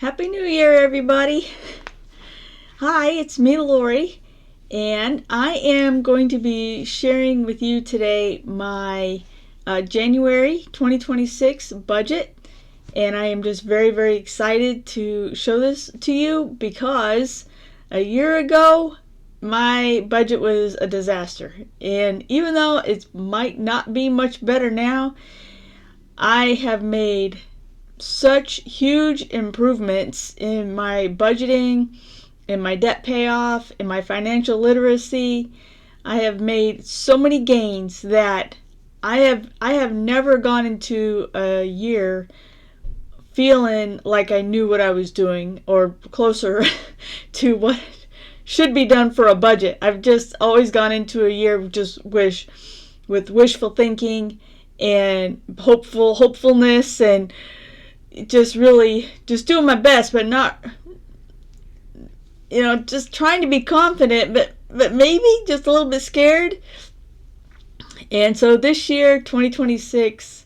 Happy New Year, everybody. Hi, it's me, Lori, and I am going to be sharing with you today my January 2026 budget. And I am just very, very excited to show this to you because a year ago, my budget was a disaster. And even though it might not be much better now, I have made such huge improvements in my budgeting, in my debt payoff, in my financial literacy. I have made so many gains that I have never gone into a year feeling like I knew what I was doing or closer to what should be done for a budget. I've just always gone into a year with wishful thinking and hopefulness and just really just doing my best, but not, just trying to be confident, but maybe just a little bit scared. And so this year, 2026,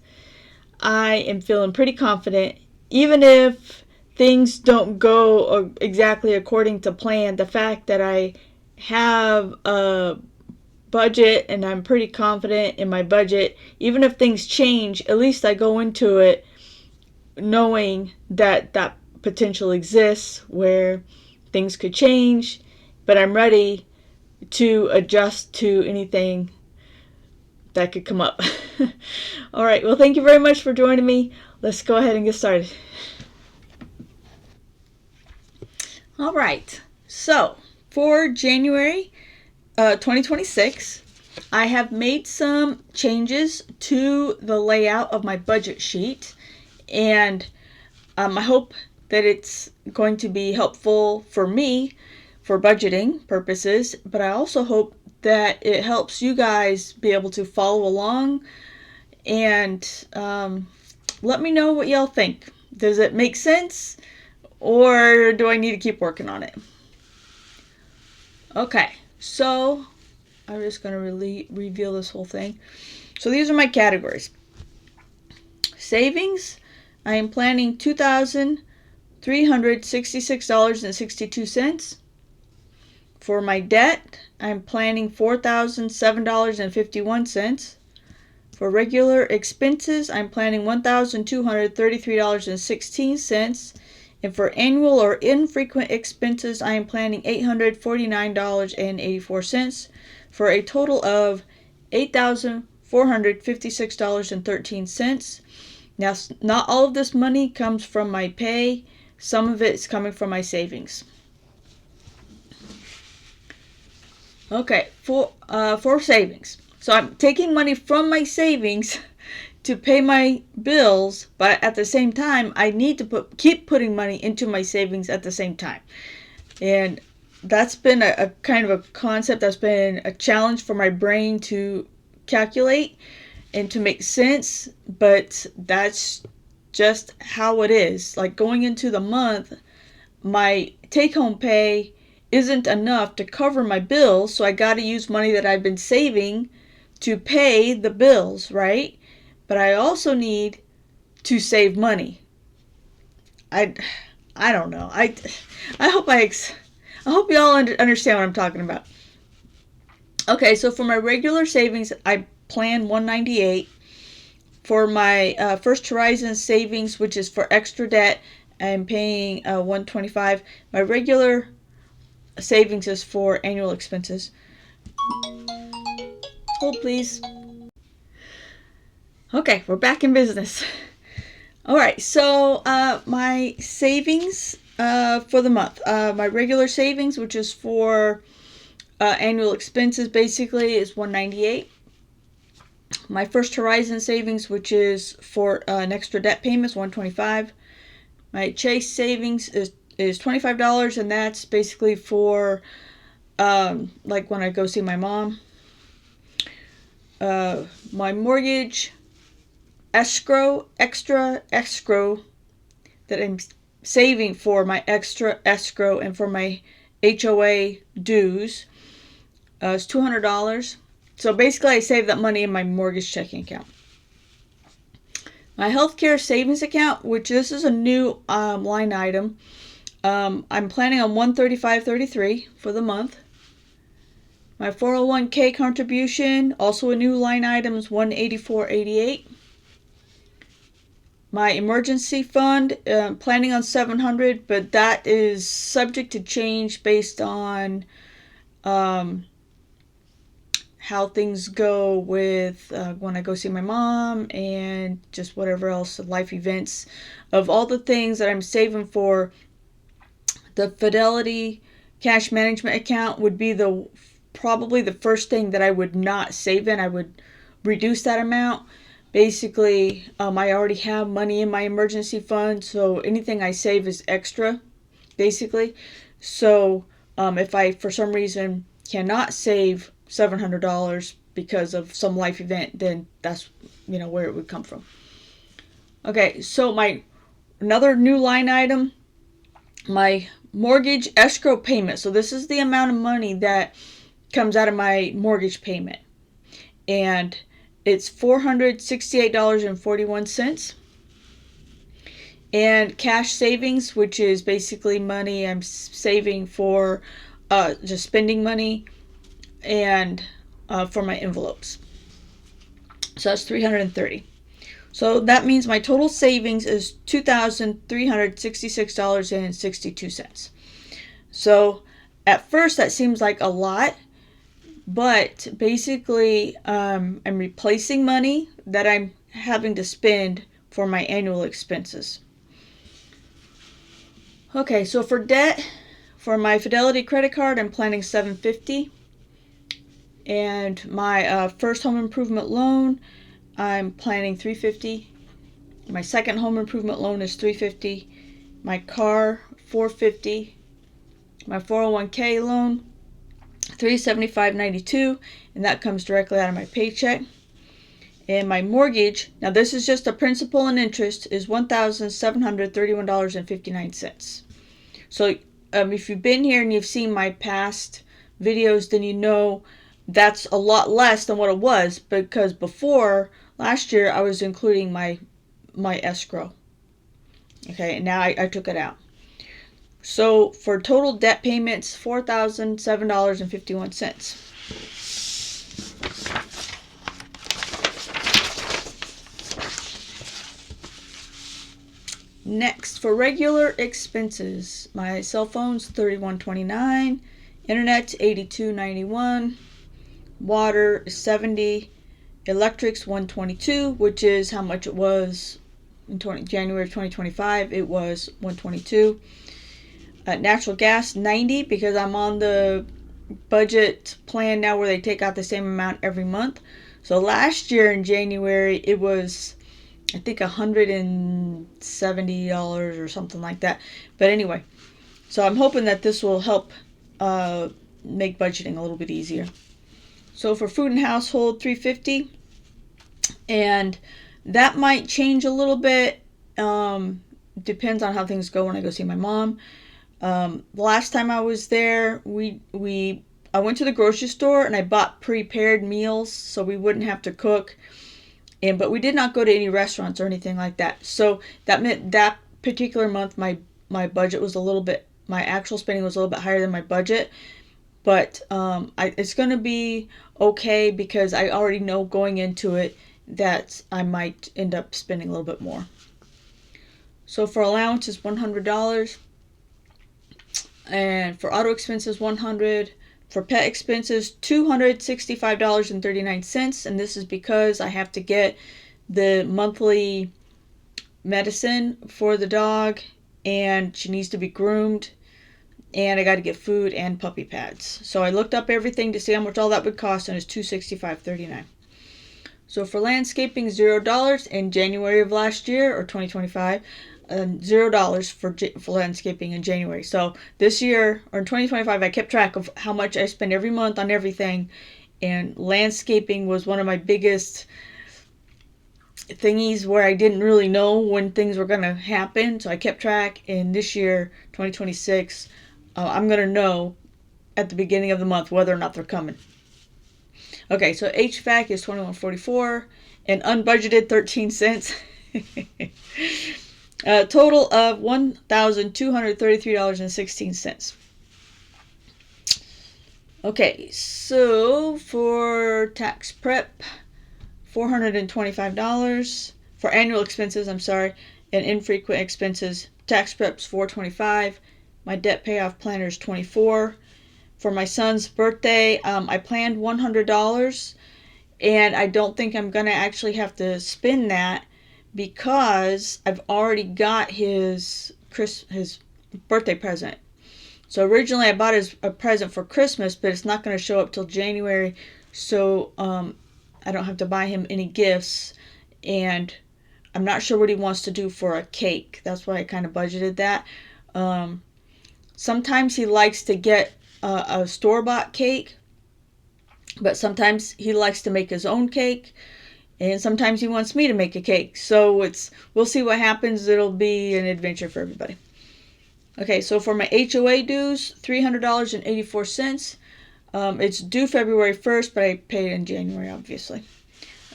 I am feeling pretty confident, even if things don't go exactly according to plan. The fact that I have a budget and I'm pretty confident in my budget, even if things change, at least I go into it knowing that that potential exists where things could change, but I'm ready to adjust to anything that could come up. All right, well, thank you very much for joining me. Let's go ahead and get started. All right, so for January 2026, I have made some changes to the layout of my budget sheet, and I hope that it's going to be helpful for me for budgeting purposes, but I also hope that it helps you guys be able to follow along and let me know what y'all think. Does it make sense, or do I need to keep working on it? Okay, so I'm just going to really reveal this whole thing. So these are my categories. Savings, I am planning $2,366.62. For my debt, I'm planning $4,007.51. For regular expenses, I'm planning $1,233.16. And for annual or infrequent expenses, I am planning $849.84 for a total of $8,456.13. Now, not all of this money comes from my pay. Some of it is coming from my savings. Okay, for savings. So I'm taking money from my savings to pay my bills, but at the same time, I need to keep putting money into my savings at the same time. And that's been a kind of a concept that's been a challenge for my brain to calculate and to make sense, but that's just how it is. Like going into the month, my take-home pay isn't enough to cover my bills, so I got to use money that I've been saving to pay the bills, right? But I also need to save money. I don't know. I hope I hope you all understand what I'm talking about. Okay, so for my regular savings, I plan $198. For my First Horizon savings, which is for extra debt, I'm paying $125. My regular savings is for annual expenses. Hold, please. Okay, we're back in business. All right, so my savings for the month. My regular savings, which is for annual expenses, basically is $198. My First Horizon savings, which is for an extra debt payment, is $125. My Chase savings is $25, and that's basically for like when I go see my mom. My mortgage extra escrow that I'm saving for my extra escrow and for my HOA dues is $200. So basically I save that money in my mortgage checking account. My healthcare savings account, which this is a new line item, I'm planning on $135.33 for the month. My 401k contribution, also a new line item, is $184.88. My emergency fund, planning on $700, but that is subject to change based on how things go with when I go see my mom and just whatever else, life events. Of all the things that I'm saving for, the Fidelity cash management account would be probably the first thing that I would not save in. I would reduce that amount. Basically, I already have money in my emergency fund, so anything I save is extra, basically. So if I, for some reason, cannot save $700 because of some life event, then that's where it would come from. Okay, so another new line item, my mortgage escrow payment. So this is the amount of money that comes out of my mortgage payment, and it's $468.41. And cash savings, which is basically money I'm saving for just spending money, and for my envelopes. So that's $330. So that means my total savings is $2,366.62. So at first that seems like a lot, but basically I'm replacing money that I'm having to spend for my annual expenses. Okay, so for debt, for my Fidelity credit card, I'm planning $750. And my first home improvement loan, I'm planning $350. My second home improvement loan is $350. My car, $450. My 401k loan, $375.92, and that comes directly out of my paycheck. And my mortgage, now this is just a principal and interest, is $1,731.59. So if you've been here and you've seen my past videos, then you know that's a lot less than what it was, because before last year I was including my escrow. Okay, and now I took it out. So for total debt payments, $4,007.51. Next, for regular expenses, my cell phone's $31.29, internet $82.91, water is $70, electric's $122, which is how much it was in January of 2025. It was $122. Natural gas $90, because I'm on the budget plan now where they take out the same amount every month. So last year in January it was, I think, $170 or something like that. But anyway, so I'm hoping that this will help make budgeting a little bit easier. So for food and household, $350, and that might change a little bit. Depends on how things go when I go see my mom. Last time I was there, I went to the grocery store and I bought prepared meals so we wouldn't have to cook. But we did not go to any restaurants or anything like that. So that meant that particular month my budget was my actual spending was a little bit higher than my budget. But it's going to be okay, because I already know going into it that I might end up spending a little bit more. So for allowance is $100. And for auto expenses, $100. For pet expenses, $265.39, and this is because I have to get the monthly medicine for the dog, and she needs to be groomed, and I got to get food and puppy pads. So I looked up everything to see how much all that would cost, and it's $265.39. So for landscaping, $0 in January of last year, or 2025. $0 for landscaping in January. So this year, or in 2025, I kept track of how much I spend every month on everything, and landscaping was one of my biggest thingies where I didn't really know when things were going to happen. So I kept track, and this year, 2026, I'm going to know at the beginning of the month whether or not they're coming. Okay, so HVAC is $21.44, and unbudgeted 13 cents. A total of $1,233.16. Okay, so for tax prep, $425. For annual expenses, I'm sorry, and infrequent expenses, tax prep's $425. My debt payoff planner is $24. For my son's birthday, I planned $100, and I don't think I'm gonna actually have to spend that because I've already got his birthday present. So originally I bought a present for Christmas, but it's not going to show up till January, so I don't have to buy him any gifts, and I'm not sure what he wants to do for a cake. That's why I kind of budgeted that. Sometimes he likes to get a store-bought cake, but sometimes he likes to make his own cake, and sometimes he wants me to make a cake. So we'll see what happens. It'll be an adventure for everybody. Okay, so for my HOA dues, $300.84. It's due February 1st, but I paid in January, obviously.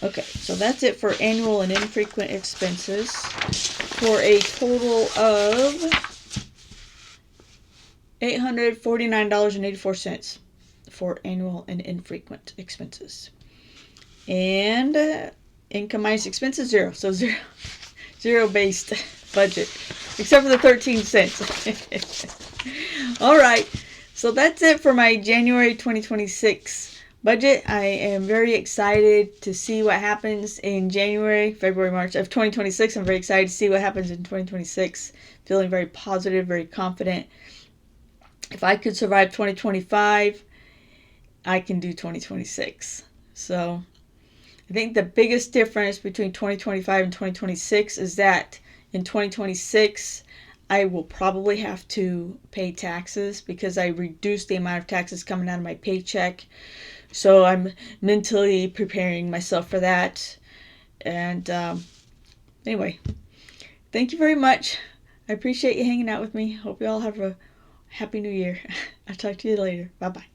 Okay, so that's it for annual and infrequent expenses for a total of $849.84 for annual and infrequent expenses. And income minus expenses, zero. So zero based budget, except for the 13 cents. All right, so that's it for my January 2026 budget. I am very excited to see what happens in January, February, March of 2026. I'm very excited to see what happens in 2026. Feeling very positive, very confident. If I could survive 2025, I can do 2026. So I think the biggest difference between 2025 and 2026 is that in 2026, I will probably have to pay taxes because I reduced the amount of taxes coming out of my paycheck. So I'm mentally preparing myself for that. And anyway, thank you very much. I appreciate you hanging out with me. Hope you all have a Happy New Year. I'll talk to you later. Bye-bye.